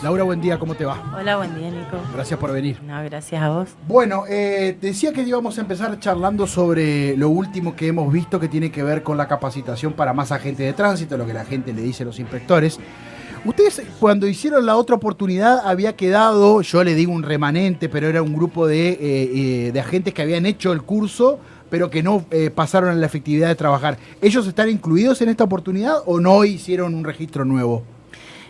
Laura, buen día, ¿cómo te va? Hola, buen día, Nico. Gracias por venir. No, gracias a vos. Bueno, decía que íbamos a empezar charlando sobre lo último que hemos visto que tiene que ver con la capacitación para más agentes de tránsito, lo que la gente le dice a los inspectores. Ustedes, cuando hicieron la otra oportunidad, había quedado, yo le digo un remanente, pero era un grupo de agentes que habían hecho el curso, pero que no pasaron a la efectividad de trabajar. ¿Ellos están incluidos en esta oportunidad o no hicieron un registro nuevo?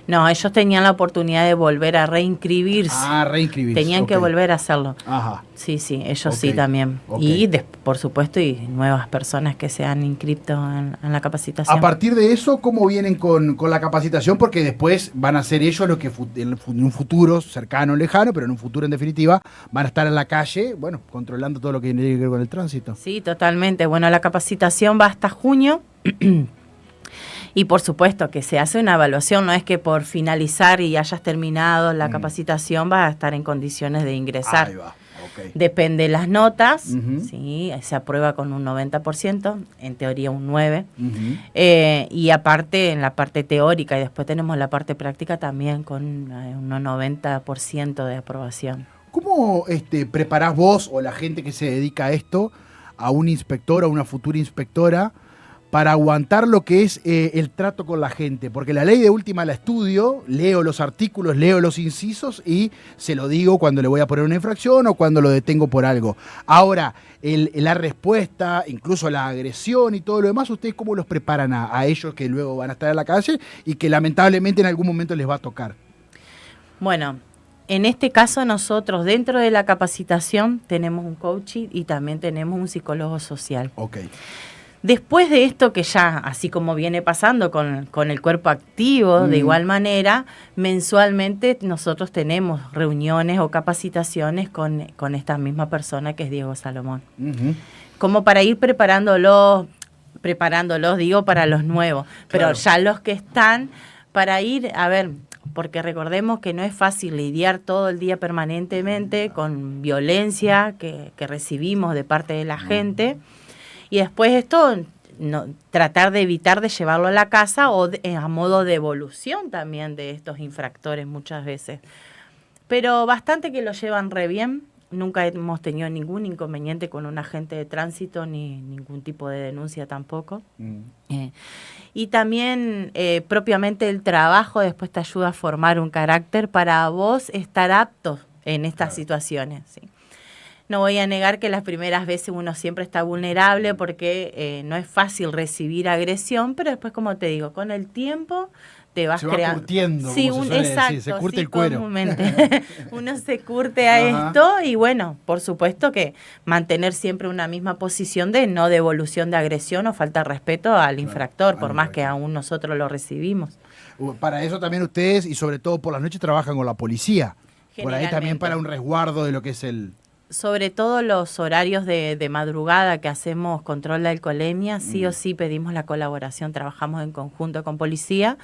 No, ellos tenían la oportunidad de volver a reinscribirse. Ah, reinscribirse. Tenían que volver a hacerlo. Ajá. Sí, ellos sí también. Okay. Y por supuesto, y nuevas personas que se han inscrito en la capacitación. A partir de eso, ¿cómo vienen con la capacitación? Porque después van a ser ellos los que en un futuro cercano, lejano, pero en un futuro en definitiva, van a estar en la calle, bueno, controlando todo lo que tiene que ver con el tránsito. Sí, totalmente. Bueno, la capacitación va hasta junio. Y por supuesto que se hace una evaluación, no es que por finalizar y hayas terminado la capacitación vas a estar en condiciones de ingresar. Ahí va, okay. Depende de las notas, ¿sí? Se aprueba con un 90%, en teoría un 9%, y aparte en la parte teórica, y después tenemos la parte práctica también con un 90% de aprobación. ¿Cómo preparás vos o la gente que se dedica a esto, a un inspector o a una futura inspectora, para aguantar lo que es el trato con la gente? Porque la ley de última la estudio, leo los artículos, leo los incisos y se lo digo cuando le voy a poner una infracción o cuando lo detengo por algo. Ahora, la respuesta, incluso la agresión y todo lo demás, ¿ustedes cómo los preparan a ellos que luego van a estar en la calle y que lamentablemente en algún momento les va a tocar? Bueno, en este caso nosotros dentro de la capacitación tenemos un coaching y también tenemos un psicólogo social. Ok. Después de esto que ya, así como viene pasando con el cuerpo activo, de igual manera, mensualmente nosotros tenemos reuniones o capacitaciones con esta misma persona que es Diego Salomón. Como para ir preparándolos, digo, para los nuevos. Pero claro, ya los que están, para ir, a ver, porque recordemos que no es fácil lidiar todo el día permanentemente con violencia que recibimos de parte de la gente. Y después esto, tratar de evitar de llevarlo a la casa o a modo de evolución también de estos infractores muchas veces. Pero bastante que lo llevan re bien. Nunca hemos tenido ningún inconveniente con un agente de tránsito ni ningún tipo de denuncia tampoco. Y también propiamente el trabajo después te ayuda a formar un carácter para vos estar apto en estas situaciones, ¿sí? No voy a negar que las primeras veces uno siempre está vulnerable porque no es fácil recibir agresión, pero después, como te digo, con el tiempo te vas creando. Se va curtiendo, sí, como se suele exacto, decir, se curte el cuero. Comúnmente. Uno se curte a esto y bueno, por supuesto que mantener siempre una misma posición de no devolución de agresión o falta de respeto al infractor, por más que aún nosotros lo recibimos. Para eso también ustedes, y sobre todo por las noches, trabajan con la policía. Por ahí también para un resguardo de lo que es el... Sobre todo los horarios de madrugada que hacemos control de alcoholemia, sí o sí pedimos la colaboración, trabajamos en conjunto con policía,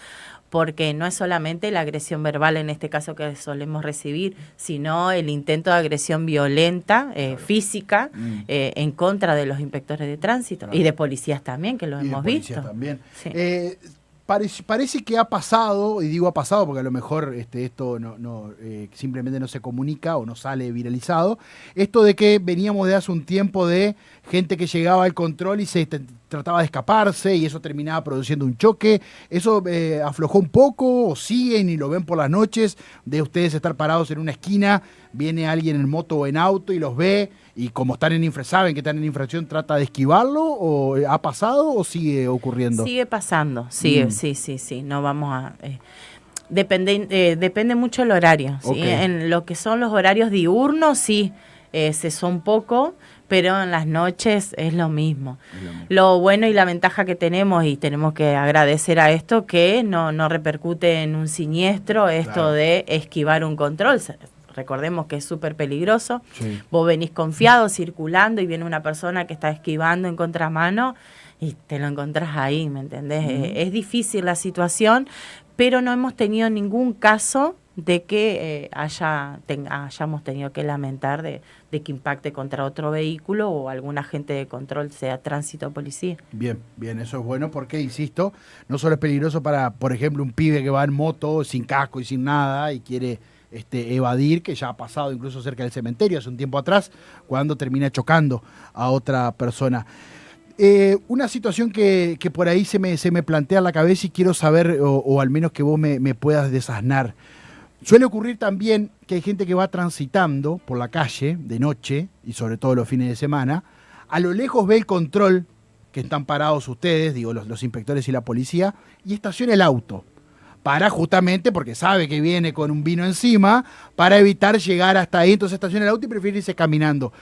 porque no es solamente la agresión verbal en este caso que solemos recibir, sino el intento de agresión violenta, física, en contra de los inspectores de tránsito y de policías también, que lo hemos visto. También. Sí. Parece que ha pasado, y digo ha pasado porque a lo mejor esto simplemente no se comunica o no sale viralizado, esto de que veníamos de hace un tiempo de gente que llegaba al control y se trataba de escaparse y eso terminaba produciendo un choque. ¿Eso aflojó un poco o siguen y lo ven por las noches de ustedes estar parados en una esquina, viene alguien en moto o en auto y los ve y como saben que están en infracción, trata de esquivarlo? ¿O ha pasado o sigue ocurriendo? Sigue pasando, sí, no vamos a... Depende mucho el horario, ¿sí? En lo que son los horarios diurnos, sí, se son poco, pero en las noches es lo mismo. Lo bueno y la ventaja que tenemos, y tenemos que agradecer a esto, que no repercute en un siniestro esto de esquivar un control. Recordemos que es súper peligroso. Sí. Vos venís confiado, circulando, y viene una persona que está esquivando en contramano y te lo encontrás ahí, ¿me entendés? Es difícil la situación, pero no hemos tenido ningún caso de que hayamos tenido que lamentar de que impacte contra otro vehículo o algún agente de control, sea tránsito o policía. Bien, bien, eso es bueno porque, insisto, no solo es peligroso para, por ejemplo, un pibe que va en moto sin casco y sin nada y quiere evadir, que ya ha pasado incluso cerca del cementerio hace un tiempo atrás, cuando termina chocando a otra persona. Una situación que por ahí se me plantea en la cabeza y quiero saber, o al menos que vos me puedas desasnar. Suele ocurrir también que hay gente que va transitando por la calle de noche, y sobre todo los fines de semana, a lo lejos ve el control, que están parados ustedes, digo, los inspectores y la policía, y estaciona el auto. Para justamente, porque sabe que viene con un vino encima, para evitar llegar hasta ahí, entonces estaciona el auto y prefiere irse caminando.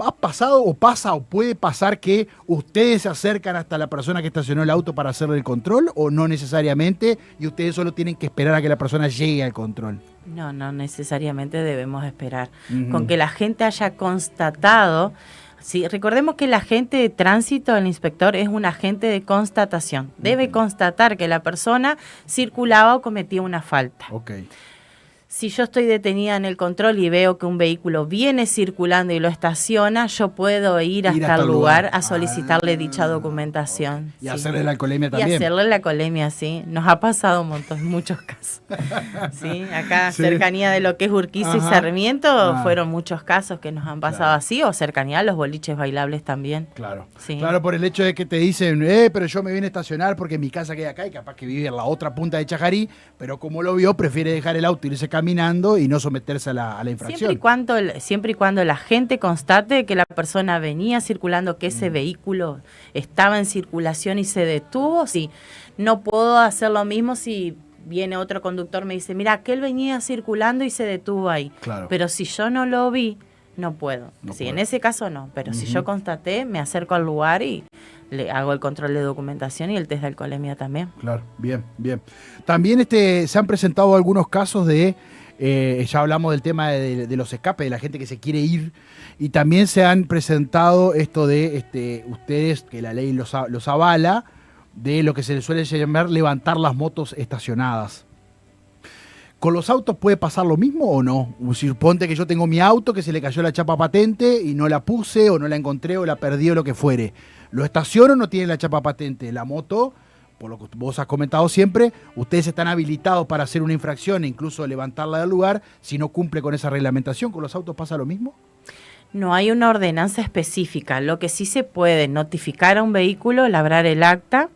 ¿Ha pasado o pasa o puede pasar que ustedes se acercan hasta la persona que estacionó el auto para hacerle el control o no necesariamente y ustedes solo tienen que esperar a que la persona llegue al control? No necesariamente debemos esperar. Con que la gente haya constatado, sí, recordemos que el agente de tránsito, el inspector, es un agente de constatación. Debe constatar que la persona circulaba o cometía una falta. Okay. Si yo estoy detenida en el control y veo que un vehículo viene circulando y lo estaciona, yo puedo ir hasta el lugar a solicitarle dicha documentación. Y hacerle la alcoholemia también. Y hacerle la alcoholemia, sí. Nos ha pasado un montón, muchos casos. Sí, acá cercanía de lo que es Urquiza y Sarmiento, fueron muchos casos que nos han pasado así, o cercanía a los boliches bailables también. Claro, sí. Claro, por el hecho de que te dicen, pero yo me vine a estacionar porque mi casa queda acá y capaz que vive en la otra punta de Chajarí, pero como lo vio, prefiere dejar el auto y irse caminando y no someterse a la infracción. Siempre y cuando la gente constate que la persona venía circulando, que ese vehículo estaba en circulación y se detuvo, sí. No puedo hacer lo mismo si viene otro conductor, me dice, mira, aquel venía circulando y se detuvo ahí. Claro. Pero si yo no lo vi, no puedo. En ese caso no, pero si yo constaté, me acerco al lugar y le hago el control de documentación y el test de alcoholemia también. Claro, bien. También se han presentado algunos casos de, ya hablamos del tema de los escapes, de la gente que se quiere ir, y también se han presentado esto de ustedes, que la ley los avala, de lo que se les suele llamar levantar las motos estacionadas. ¿Con los autos puede pasar lo mismo o no? Suponte que yo tengo mi auto, que se le cayó la chapa patente y no la puse o no la encontré o la perdí o lo que fuere. ¿Lo estaciono o no tiene la chapa patente? La moto, por lo que vos has comentado siempre, ustedes están habilitados para hacer una infracción e incluso levantarla del lugar si no cumple con esa reglamentación. ¿Con los autos pasa lo mismo? No hay una ordenanza específica. Lo que sí se puede notificar a un vehículo, labrar el acta,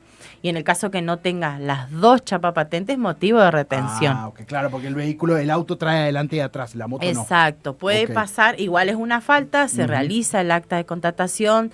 y en el caso que no tenga las dos chapas patentes, motivo de retención. Okay, claro, porque el auto trae adelante y atrás, la moto no. Exacto, puede pasar, igual es una falta, se realiza el acta de constatación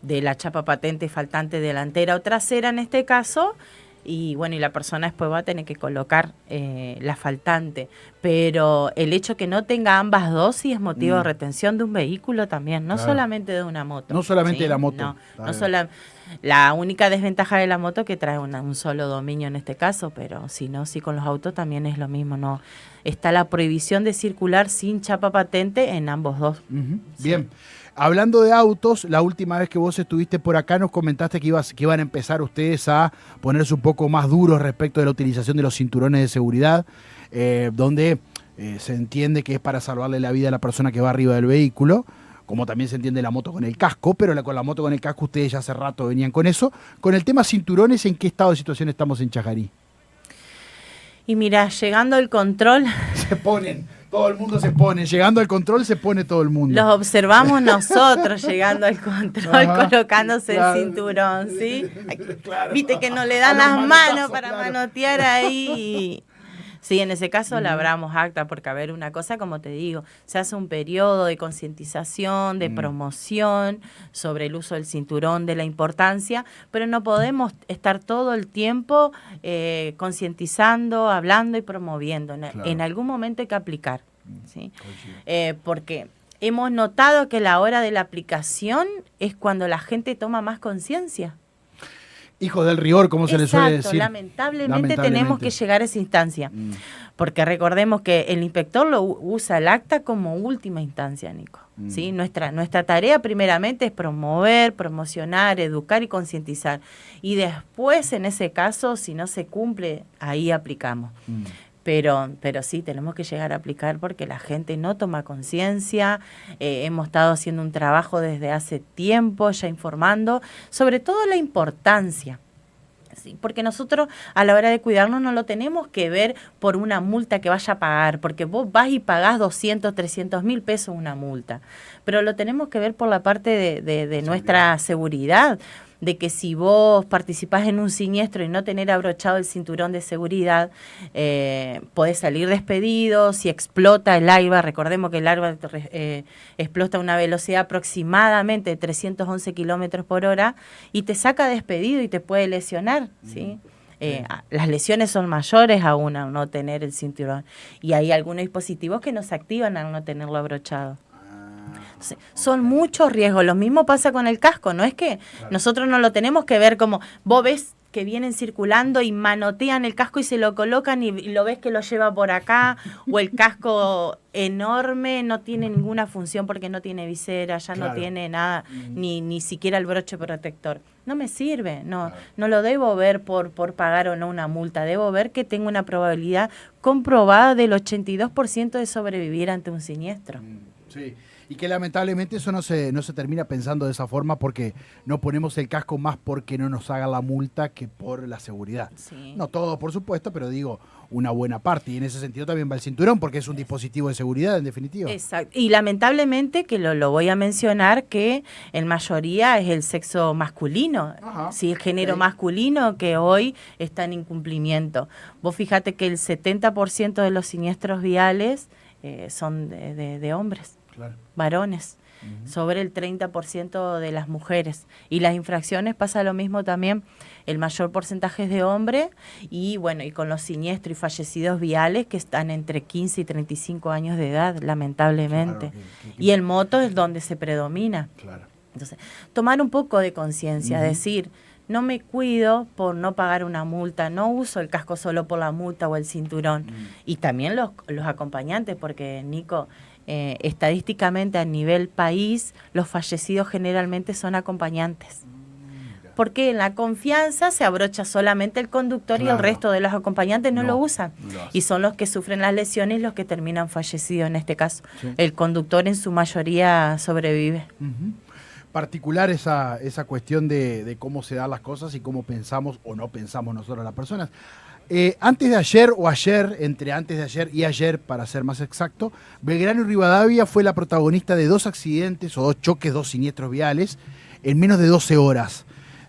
de la chapa patente faltante delantera o trasera en este caso, y bueno, y la persona después va a tener que colocar la faltante, pero el hecho que no tenga ambas dos sí es motivo de retención de un vehículo también, no solamente de una moto. No solamente de la moto. No solamente. La única desventaja de la moto que trae un solo dominio en este caso, pero si no, sí con los autos también es lo mismo, no está la prohibición de circular sin chapa patente en ambos dos. Bien. Hablando de autos, la última vez que vos estuviste por acá nos comentaste que iban a empezar ustedes a ponerse un poco más duros respecto de la utilización de los cinturones de seguridad, donde se entiende que es para salvarle la vida a la persona que va arriba del vehículo, como también se entiende la moto con el casco, pero con la moto con el casco ustedes ya hace rato venían con eso. Con el tema cinturones, ¿en qué estado de situación estamos en Chajarí? Y mira, llegando al control... Se ponen, todo el mundo se pone. Llegando al control se pone todo el mundo. Los observamos nosotros llegando al control, colocándose el cinturón, ¿sí? Claro. Viste que no le dan las manos para manotear ahí. Sí, en ese caso labramos acta, porque a ver, una cosa, como te digo, se hace un periodo de concientización, de promoción sobre el uso del cinturón, de la importancia, pero no podemos estar todo el tiempo concientizando, hablando y promoviendo. En algún momento hay que aplicar, ¿sí? Porque hemos notado que la hora de la aplicación es cuando la gente toma más conciencia. Hijos del rigor, como se le suele decir. Lamentablemente tenemos que llegar a esa instancia. Porque recordemos que el inspector usa el acta como última instancia, Nico. ¿Sí? Nuestra tarea primeramente es promover, promocionar, educar y concientizar. Y después, en ese caso, si no se cumple, ahí aplicamos. Pero sí, tenemos que llegar a aplicar porque la gente no toma conciencia. Hemos estado haciendo un trabajo desde hace tiempo ya informando, sobre todo la importancia. Sí, porque nosotros a la hora de cuidarnos no lo tenemos que ver por una multa que vaya a pagar, porque vos vas y pagás 200, 300 mil pesos una multa, pero lo tenemos que ver por la parte de nuestra seguridad, de que si vos participás en un siniestro y no tener abrochado el cinturón de seguridad, podés salir despedido. Si explota el airbag, recordemos que el airbag explota a una velocidad aproximadamente de 311 kilómetros por hora y te saca despedido y te puede lesionar, ¿sí? Las lesiones son mayores aún al no tener el cinturón, y hay algunos dispositivos que no se activan al no tenerlo abrochado. Entonces, son muchos riesgos. Lo mismo pasa con el casco. No es que nosotros no lo tenemos que ver como vos ves que vienen circulando y manotean el casco y se lo colocan y lo ves que lo lleva por acá, o el casco enorme no tiene ninguna función porque no tiene visera, ya no tiene nada, ni siquiera el broche protector. No me sirve, no lo debo ver por pagar o no una multa, debo ver que tengo una probabilidad comprobada del 82% de sobrevivir ante un siniestro. Sí. Y que lamentablemente eso no se termina pensando de esa forma, porque no ponemos el casco más porque no nos haga la multa que por la seguridad. Sí. No todo, por supuesto, pero digo, una buena parte. Y en ese sentido también va el cinturón, porque es un dispositivo de seguridad, en definitiva. Exacto. Y lamentablemente, que lo voy a mencionar, que en mayoría es el sexo masculino, ¿sí? El género masculino que hoy está en incumplimiento. Vos fíjate que el 70% de los siniestros viales son de hombres. Claro. Varones, sobre el 30% de las mujeres. Y las infracciones pasa lo mismo también, el mayor porcentaje es de hombre, y bueno, y con los siniestros y fallecidos viales que están entre 15 y 35 años de edad, lamentablemente. Claro, y el moto es donde se predomina. Claro. Entonces, tomar un poco de conciencia, decir, no me cuido por no pagar una multa, no uso el casco solo por la multa o el cinturón. Y también los acompañantes, porque, Nico, estadísticamente a nivel país, los fallecidos generalmente son acompañantes. Porque en la confianza se abrocha solamente el conductor y el resto de los acompañantes no lo usan. Y son los que sufren las lesiones y los que terminan fallecidos en este caso. Sí. El conductor en su mayoría sobrevive. Particular esa cuestión de cómo se dan las cosas y cómo pensamos o no pensamos nosotros las personas. Antes de ayer o ayer, entre antes de ayer y ayer, para ser más exacto, Belgrano y Rivadavia fue la protagonista de 2 accidentes o 2 choques, 2 siniestros viales en menos de 12 horas.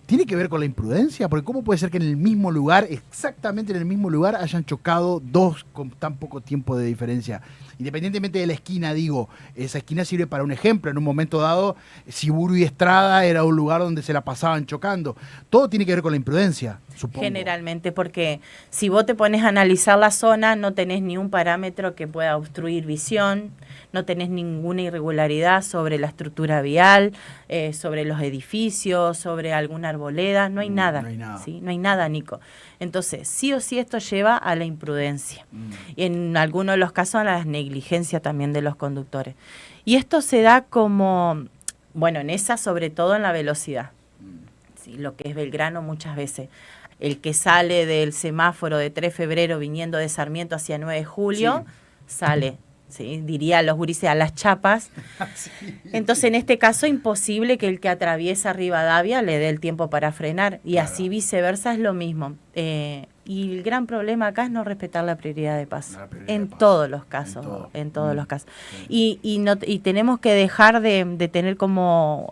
¿Tiene que ver con la imprudencia? Porque ¿cómo puede ser que en el mismo lugar, exactamente en el mismo lugar, hayan chocado 2 con tan poco tiempo de diferencia? Independientemente de la esquina, digo, esa esquina sirve para un ejemplo. En un momento dado, Siburu y Estrada era un lugar donde se la pasaban chocando. Todo tiene que ver con la imprudencia, supongo. Generalmente, porque si vos te pones a analizar la zona, no tenés ni un parámetro que pueda obstruir visión, no tenés ninguna irregularidad sobre la estructura vial, sobre los edificios, sobre alguna arboleda, no hay nada. No hay nada. ¿Sí? No hay nada, Nico. Entonces, sí o sí esto lleva a la imprudencia. Y en algunos de los casos a la negligencia también de los conductores. Y esto se da como, bueno, en esa sobre todo en la velocidad. Sí, lo que es Belgrano muchas veces. El que sale del semáforo de 3 de febrero viniendo de Sarmiento hacia 9 de julio, sale, ¿sí? Diría los gurises, a las chapas. Entonces, en este caso, imposible que el que atraviesa Rivadavia le dé el tiempo para frenar. Y así viceversa es lo mismo. Y el gran problema acá es no respetar la prioridad de paso. En todos los casos. En todos los casos. Sí. Y tenemos que dejar de tener como...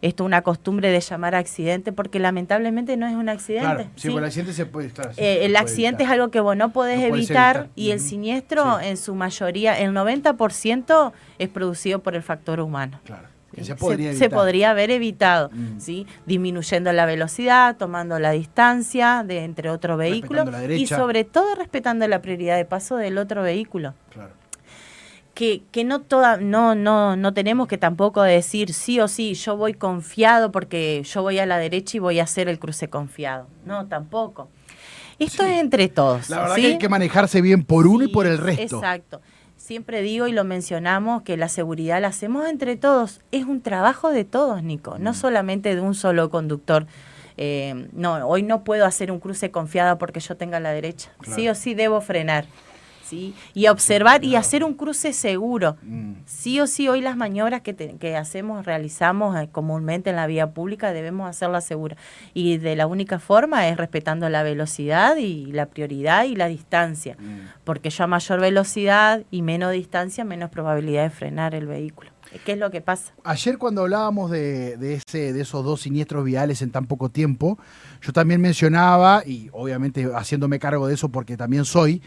esto una costumbre de llamar accidente, porque lamentablemente no es un accidente. Claro, sí, el accidente se puede... Claro, el accidente es algo que vos no podés evitar, y el siniestro en su mayoría, el 90% es producido por el factor humano. Claro. ¿Sí? Se podría haber evitado, ¿sí? Disminuyendo la velocidad, tomando la distancia de entre otro vehículo y sobre todo respetando la prioridad de paso del otro vehículo. Claro. Que no tenemos que tampoco decir sí o sí, yo voy confiado porque yo voy a la derecha y voy a hacer el cruce confiado. No, tampoco. Esto es entre todos. La verdad que hay que manejarse bien por uno y por el resto. Exacto. Siempre digo y lo mencionamos que la seguridad la hacemos entre todos. Es un trabajo de todos, Nico, no solamente de un solo conductor. No, hoy no puedo hacer un cruce confiada porque yo tenga la derecha. Claro. Sí o sí debo frenar. ¿Sí? Y observar y hacer un cruce seguro. Sí o sí, hoy las maniobras que hacemos, realizamos comúnmente en la vía pública, debemos hacerlas seguras. Y de la única forma es respetando la velocidad y la prioridad y la distancia. Porque yo a mayor velocidad y menos distancia, menos probabilidad de frenar el vehículo. ¿Qué es lo que pasa? Ayer cuando hablábamos de esos 2 siniestros viales en tan poco tiempo, yo también mencionaba, y obviamente haciéndome cargo de eso porque también soy,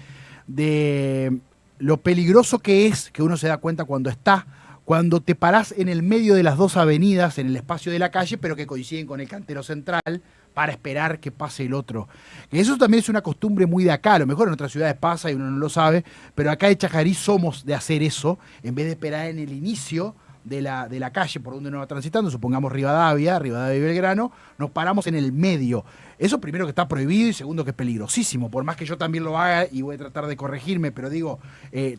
de lo peligroso que es, que uno se da cuenta cuando te parás en el medio de las 2 avenidas, en el espacio de la calle, pero que coinciden con el cantero central, para esperar que pase el otro. Que eso también es una costumbre muy de acá, a lo mejor en otras ciudades pasa y uno no lo sabe, pero acá en Chajarí somos de hacer eso, en vez de esperar en el inicio de la calle por donde uno va transitando, supongamos Rivadavia y Belgrano, nos paramos en el medio. Eso primero que está prohibido y segundo que es peligrosísimo, por más que yo también lo haga y voy a tratar de corregirme, pero digo,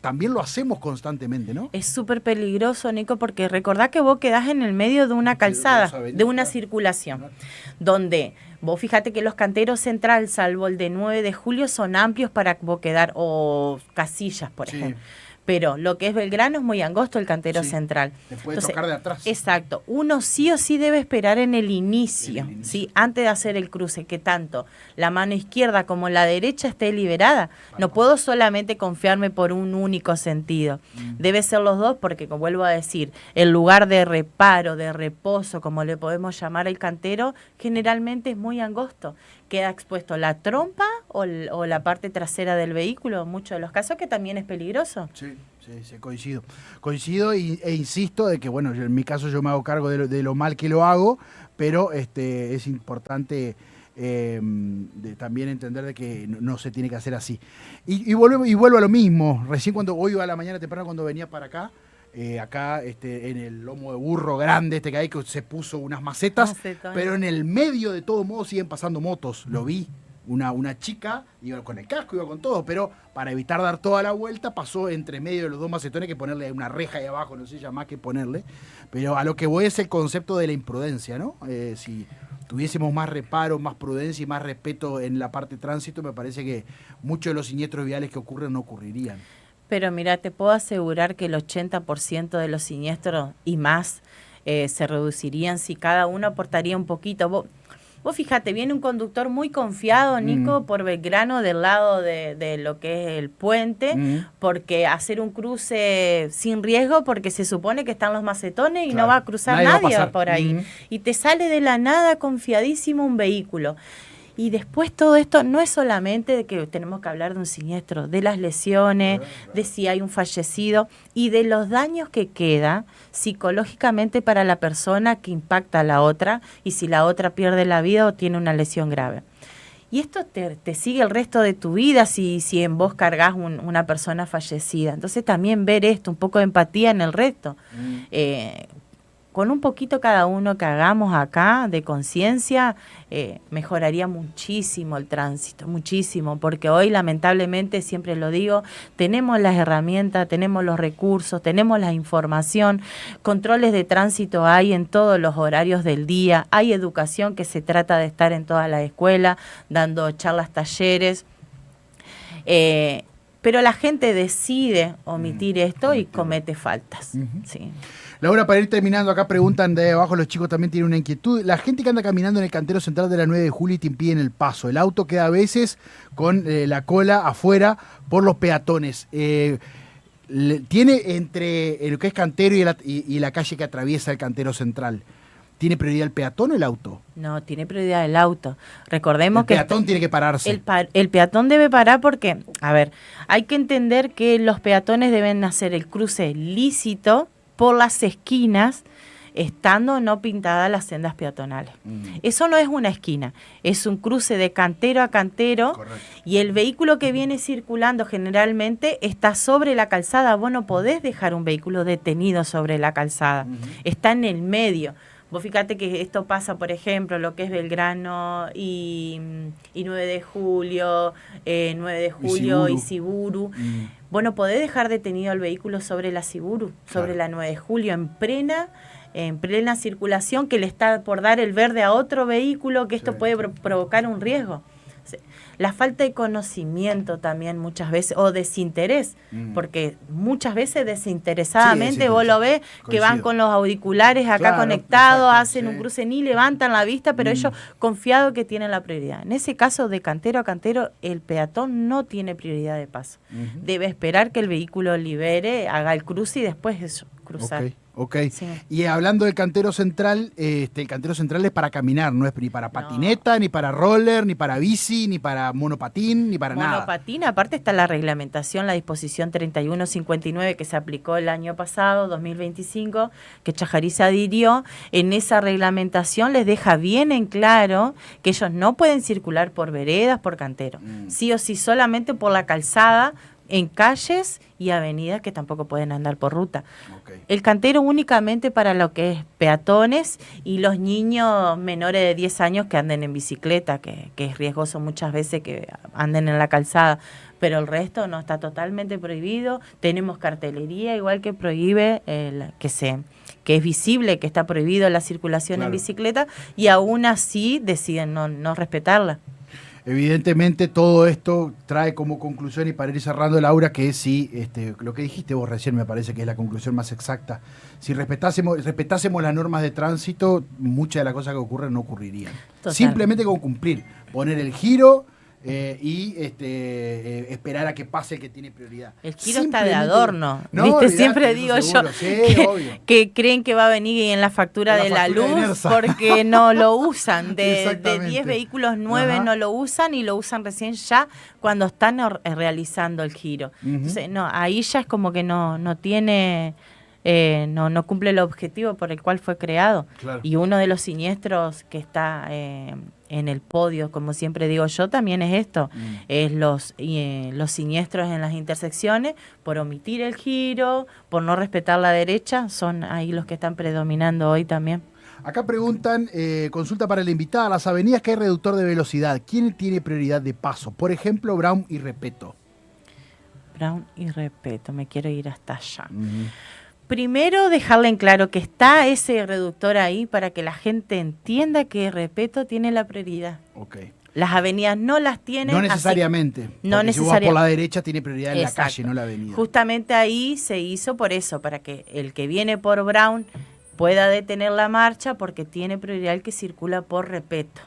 también lo hacemos constantemente, ¿no? Es súper peligroso, Nico, porque recordá que vos quedás en el medio de una calzada, de una circulación, donde vos fíjate que los canteros central, salvo el de 9 de julio, son amplios para vos quedar, o Casillas, por ejemplo. Pero lo que es Belgrano es muy angosto el cantero central. Te puede tocar de atrás. Exacto. Uno sí o sí debe esperar en el inicio, ¿sí? Antes de hacer el cruce, que tanto la mano izquierda como la derecha esté liberada. No puedo solamente confiarme por un único sentido. Debe ser los dos porque, como vuelvo a decir, el lugar de reparo, de reposo, como le podemos llamar al cantero, generalmente es muy angosto. Queda expuesto la trompa o la parte trasera del vehículo, en muchos de los casos, que también es peligroso. Sí, coincido. Coincido e insisto de que, bueno, en mi caso yo me hago cargo de lo mal que lo hago, pero es importante también entender de que no se tiene que hacer así. Y vuelvo a lo mismo. Recién hoy a la mañana temprano cuando venía para acá, en el lomo de burro grande que hay, que se puso unas macetas, pero en el medio de todo modo siguen pasando motos, lo vi. Una chica iba con el casco, iba con todo, pero para evitar dar toda la vuelta pasó entre medio de los 2 macetones, que ponerle una reja ahí abajo, no sé ya más que ponerle. Pero a lo que voy es el concepto de la imprudencia, ¿no? Si tuviésemos más reparo, más prudencia y más respeto en la parte de tránsito, me parece que muchos de los siniestros viales que ocurren no ocurrirían. Pero mira, te puedo asegurar que el 80% de los siniestros y más se reducirían si cada uno aportaría un poquito. Vos fíjate, viene un conductor muy confiado, Nico, por Belgrano, del lado de lo que es el puente, porque hacer un cruce sin riesgo, porque se supone que están los macetones y no va a cruzar nadie por ahí. Y te sale de la nada confiadísimo un vehículo. Y después todo esto no es solamente de que tenemos que hablar de un siniestro, de las lesiones, de si hay un fallecido y de los daños que queda psicológicamente para la persona que impacta a la otra y si la otra pierde la vida o tiene una lesión grave. Y esto te sigue el resto de tu vida si en vos cargas una persona fallecida. Entonces también ver esto, un poco de empatía en el resto. Con un poquito cada uno que hagamos acá de conciencia, mejoraría muchísimo el tránsito, muchísimo, porque hoy lamentablemente, siempre lo digo, tenemos las herramientas, tenemos los recursos, tenemos la información, controles de tránsito hay en todos los horarios del día, hay educación que se trata de estar en todas las escuelas, dando charlas, talleres, pero la gente decide omitir esto y comete faltas. Sí. Laura, para ir terminando, acá preguntan de abajo, los chicos también tienen una inquietud. La gente que anda caminando en el cantero central de la 9 de julio y te impiden el paso. El auto queda a veces con la cola afuera por los peatones. ¿Tiene entre lo que es cantero y la calle que atraviesa el cantero central? ¿Tiene prioridad el peatón o el auto? No, tiene prioridad el auto. Recordemos que... El peatón tiene que pararse. El peatón debe parar porque, a ver, hay que entender que los peatones deben hacer el cruce lícito por las esquinas, estando no pintadas las sendas peatonales. Eso no es una esquina, es un cruce de cantero a cantero. Correcto. Y el vehículo que viene circulando generalmente está sobre la calzada. Vos no podés dejar un vehículo detenido sobre la calzada, está en el medio. Vos fíjate que esto pasa, por ejemplo, lo que es Belgrano y 9 de julio, 9 de julio y Siburu. Vos no podés dejar detenido el vehículo sobre la Siburu, sobre la 9 de julio, en plena en plena circulación que le está por dar el verde a otro vehículo, que esto puede provocar un riesgo. La falta de conocimiento también muchas veces, o desinterés, porque muchas veces desinteresadamente vos lo ves, que van con los auriculares acá conectados, hacen un cruce, ni levantan la vista, pero ellos confiados que tienen la prioridad. En ese caso, de cantero a cantero, el peatón no tiene prioridad de paso. Debe esperar que el vehículo libere, haga el cruce y después eso, cruzar. Ok. Sí. Y hablando del cantero central, el cantero central es para caminar, no es ni para patineta, ni para roller, ni para bici, ni para monopatín, ni para nada. Monopatín, aparte está la reglamentación, la disposición 3159 que se aplicó el año pasado, 2025, que Chajarí se adhirió. En esa reglamentación les deja bien en claro que ellos no pueden circular por veredas, por cantero. Sí o sí, solamente por la calzada, en calles y avenidas que tampoco pueden andar por ruta. El cantero únicamente para lo que es peatones y los niños menores de 10 años que anden en bicicleta, que es riesgoso muchas veces que anden en la calzada, pero el resto no, está totalmente prohibido. Tenemos cartelería igual que prohíbe que es visible que está prohibido la circulación en bicicleta, y aún así deciden no respetarla. Evidentemente todo esto trae como conclusión, y para ir cerrando, Laura, que si lo que dijiste vos recién me parece que es la conclusión más exacta. Si respetásemos las normas de tránsito, muchas de las cosas que ocurren no ocurrirían. Total. Simplemente con cumplir, poner el giro y esperar a que pase el que tiene prioridad. El giro está de adorno, ¿viste? Siempre digo yo que creen que va a venir en la factura de la luz porque no lo usan. De 10 vehículos, 9 no lo usan, y lo usan recién ya cuando están realizando el giro. Entonces, ahí ya es como que no tiene... no cumple el objetivo por el cual fue creado. Claro. Y uno de los siniestros que está en el podio, como siempre digo yo, también es esto, es los siniestros en las intersecciones, por omitir el giro, por no respetar la derecha, son ahí los que están predominando hoy también. Acá preguntan, consulta para la invitada, las avenidas que hay reductor de velocidad, ¿quién tiene prioridad de paso? Por ejemplo, Brown y Repetto. Brown y Repetto, me quiero ir hasta allá. Primero, dejarle en claro que está ese reductor ahí para que la gente entienda que Repetto tiene la prioridad. Las avenidas no las tienen. No necesariamente. Así, no necesariamente. Si vos vas por la derecha, tiene prioridad en la calle, no la avenida. Justamente ahí se hizo por eso, para que el que viene por Brown pueda detener la marcha, porque tiene prioridad el que circula por Repetto.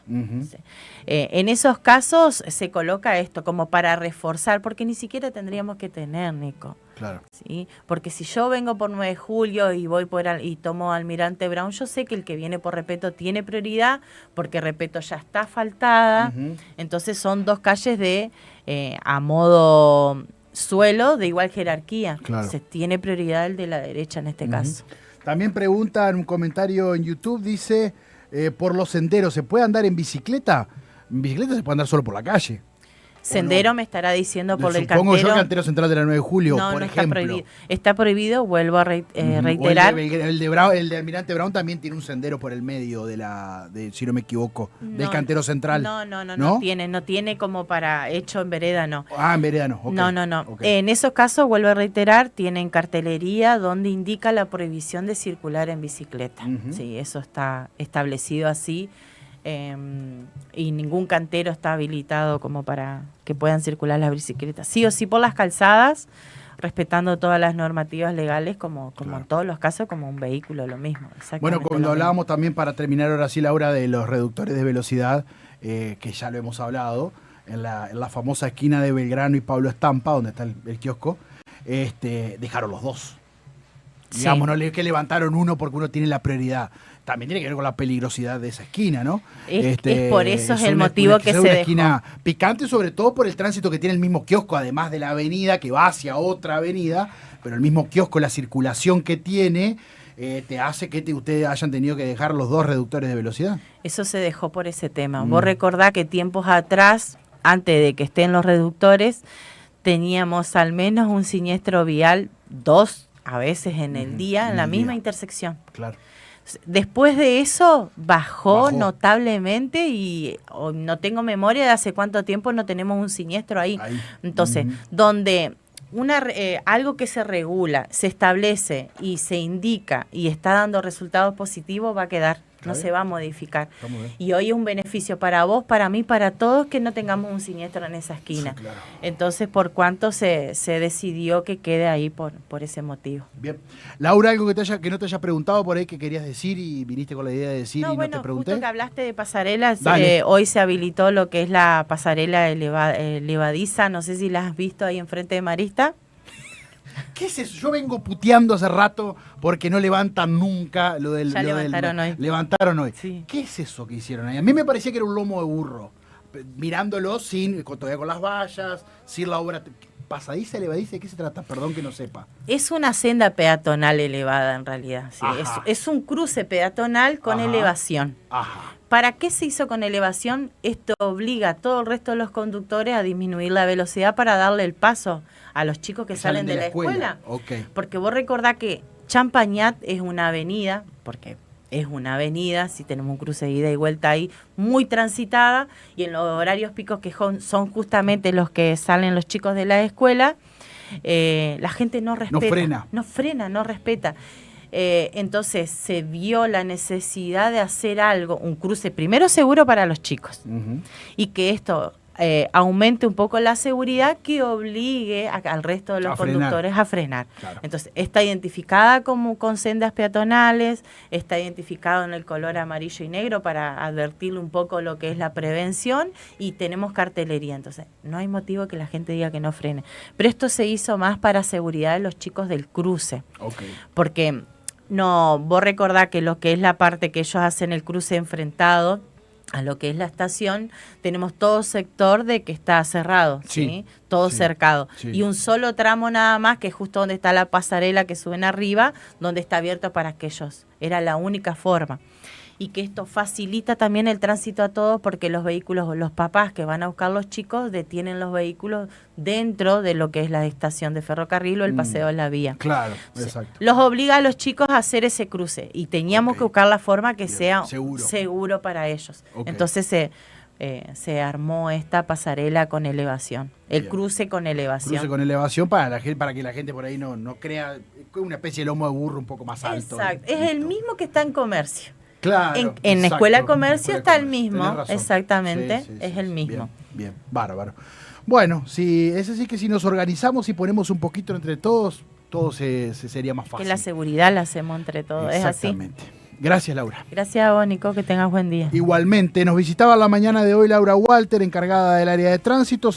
En esos casos se coloca esto como para reforzar, porque ni siquiera tendríamos que tener, Nico. Claro. ¿Sí? Porque si yo vengo por 9 de julio y voy y tomo Almirante Brown, yo sé que el que viene por Repetto tiene prioridad, porque Repetto ya está asfaltada. Entonces son dos calles a modo suelo de igual jerarquía. Claro. Se tiene prioridad el de la derecha en este caso. También preguntan, un comentario en YouTube, dice, por los senderos, ¿se puede andar en bicicleta? En bicicleta se puede andar solo por la calle. Sendero me estará diciendo por el cantero. Supongo yo, el cantero central de la 9 de julio, por ejemplo. Está prohibido. Está prohibido, vuelvo a reiterar. El de Almirante Brown también tiene un sendero por el medio si no me equivoco, del cantero central. No tiene como para hecho en vereda, no. Ah, en vereda no. No. En esos casos, vuelvo a reiterar, tienen cartelería donde indica la prohibición de circular en bicicleta. Sí, eso está establecido así. Y ningún cantero está habilitado como para que puedan circular las bicicletas. Sí o sí por las calzadas, respetando todas las normativas legales, como en todos los casos, como un vehículo, lo mismo. Bueno, cuando hablábamos también, para terminar ahora sí, Laura, de los reductores de velocidad, que ya lo hemos hablado, en la famosa esquina de Belgrano y Pablo Estampa, donde está el kiosco, dejaron los dos. Digamos, no es que levantaron uno porque uno tiene la prioridad. También tiene que ver con la peligrosidad de esa esquina, ¿no? Es por eso es el motivo que se dejó. Es una esquina picante, sobre todo por el tránsito que tiene el mismo kiosco, además de la avenida, que va hacia otra avenida, pero el mismo kiosco, la circulación que tiene, te hace que ustedes hayan tenido que dejar los dos reductores de velocidad. Eso se dejó por ese tema. Vos recordá que tiempos atrás, antes de que estén los reductores, teníamos al menos un siniestro vial, 2 a veces en el día, en la misma intersección. Claro. Después de eso bajó notablemente, y no tengo memoria de hace cuánto tiempo no tenemos un siniestro ahí. Entonces, donde algo que se regula, se establece y se indica y está dando resultados positivos va a quedar. No se va a modificar. Y hoy es un beneficio para vos, para mí, para todos que no tengamos un siniestro en esa esquina. Sí, claro. Entonces, por cuánto se decidió que quede ahí por ese motivo. Bien. Laura, algo que no te haya preguntado por ahí que querías decir y viniste con la idea de decir y no te pregunté. Justo que hablaste de pasarelas, hoy se habilitó lo que es la pasarela elevadiza. No sé si la has visto ahí enfrente de Marista. ¿Qué es eso? Yo vengo puteando hace rato porque no levantan nunca lo del... Ya levantaron hoy. Levantaron hoy. Sí. ¿Qué es eso que hicieron ahí? A mí me parecía que era un lomo de burro. Mirándolo todavía con las vallas, sin la obra... ¿Pasadiza, elevadiza? ¿De qué se trata? Perdón que no sepa. Es una senda peatonal elevada en realidad. Sí. Es un cruce peatonal con elevación. Ajá. ¿Para qué se hizo con elevación? Esto obliga a todo el resto de los conductores a disminuir la velocidad para darle el paso a los chicos que salen de la escuela. Okay. Porque vos recordás que Champagnat es una avenida, porque es una avenida, si tenemos un cruce de ida y vuelta ahí, muy transitada, y en los horarios picos que son justamente los que salen los chicos de la escuela, la gente no respeta. No respeta. Entonces se vio la necesidad de hacer algo, un cruce primero seguro para los chicos, y que esto aumente un poco la seguridad que obligue al resto de los conductores a frenar. Claro. Entonces está identificada como con sendas peatonales, está identificado en el color amarillo y negro para advertirle un poco lo que es la prevención, y tenemos cartelería. Entonces no hay motivo que la gente diga que no frene. Pero esto se hizo más para seguridad de los chicos del cruce. Porque vos recordás que lo que es la parte que ellos hacen el cruce enfrentado a lo que es la estación, tenemos todo sector de que está cerrado, ¿sí? Todo cercado. Sí. Y un solo tramo nada más, que es justo donde está la pasarela que suben arriba, donde está abierto para aquellos. Era la única forma. Y que esto facilita también el tránsito a todos, porque los vehículos, los papás que van a buscar los chicos, detienen los vehículos dentro de lo que es la estación de ferrocarril o el paseo de la vía. Claro, exacto. Los obliga a los chicos a hacer ese cruce, y teníamos que buscar la forma que sea seguro para ellos. Entonces se armó esta pasarela con elevación, el cruce con elevación. Cruce con elevación para que la gente por ahí no crea una especie de lomo de burro un poco más alto. Exacto, es el mismo que está en comercio. Claro, en Escuela de Comercio está el mismo, exactamente, es el mismo. Bien, bárbaro. Bueno, es así que si nos organizamos y ponemos un poquito entre todos, todo sería más fácil. Que la seguridad la hacemos entre todos, es así. Exactamente. Gracias, Laura. Gracias a vos, Nico, que tengas buen día. Igualmente, nos visitaba la mañana de hoy Laura Walter, encargada del área de tránsito.